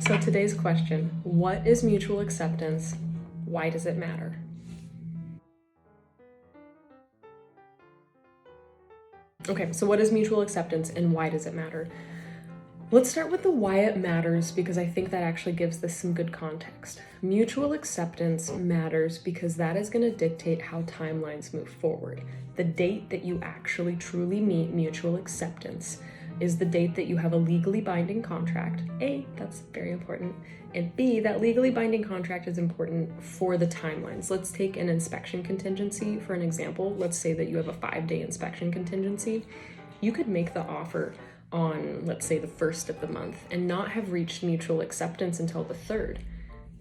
So today's question, what is mutual acceptance? Why does it matter? Okay, so what is mutual acceptance and why does it matter? Let's start with the why it matters, because I think that actually gives this some good context. Mutual acceptance matters because that is going to dictate how timelines move forward. The date that you actually truly meet mutual acceptance is the date that you have a legally binding contract. A, that's very important. And B, that legally binding contract is important for the timelines. Let's take an inspection contingency for an example. Let's say that you have a 5-day inspection contingency. You could make the offer on, let's say, the 1st of the month and not have reached mutual acceptance until the 3rd.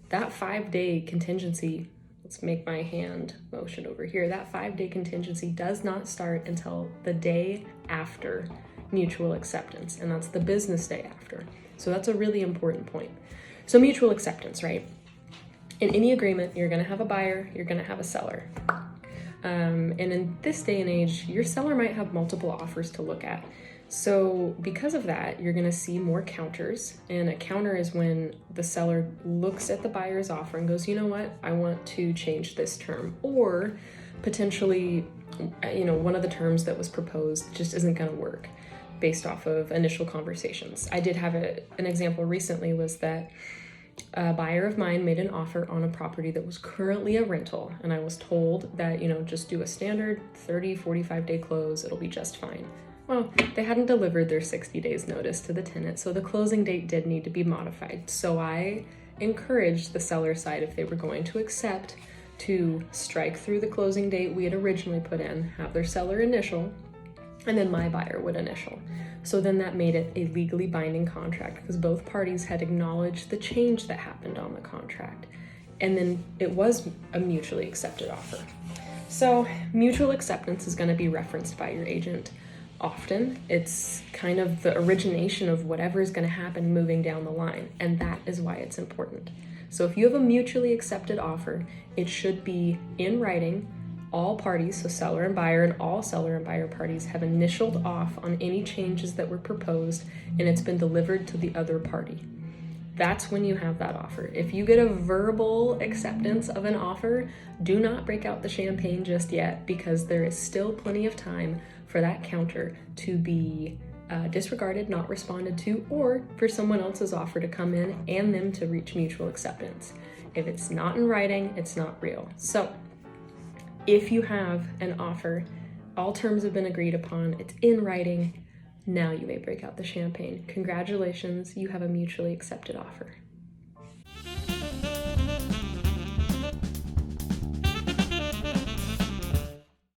That 5-day contingency, let's make my hand motion over here, that 5-day contingency does not start until the day after mutual acceptance, and that's the business day after. So that's a really important point. So mutual acceptance, right? In any agreement, you're gonna have a buyer, you're gonna have a seller. And in this day and age, your seller might have multiple offers to look at. So because of that, you're gonna see more counters, and a counter is when the seller looks at the buyer's offer and goes, you know what, I want to change this term, or potentially, one of the terms that was proposed just isn't gonna work based off of initial conversations. I did have an example recently, was that a buyer of mine made an offer on a property that was currently a rental, and I was told that, just do a standard 45 day close, it'll be just fine. Well, they hadn't delivered their 60 days notice to the tenant, so the closing date did need to be modified. So I encouraged the seller side, if they were going to accept, to strike through the closing date we had originally put in, have their seller initial, and then my buyer would initial. So then that made it a legally binding contract because both parties had acknowledged the change that happened on the contract. And then it was a mutually accepted offer. So mutual acceptance is going to be referenced by your agent often. It's kind of the origination of whatever is going to happen moving down the line. And that is why it's important. So if you have a mutually accepted offer, it should be in writing. All parties, so seller and buyer, and all seller and buyer parties have initialed off on any changes that were proposed, and it's been delivered to the other party. That's when you have that offer. If you get a verbal acceptance of an offer, do not break out the champagne just yet, because there is still plenty of time for that counter to be disregarded, not responded to, or for someone else's offer to come in and them to reach mutual acceptance. If it's not in writing, it's not real. So if you have an offer, all terms have been agreed upon, it's in writing, now you may break out the champagne. Congratulations, you have a mutually accepted offer.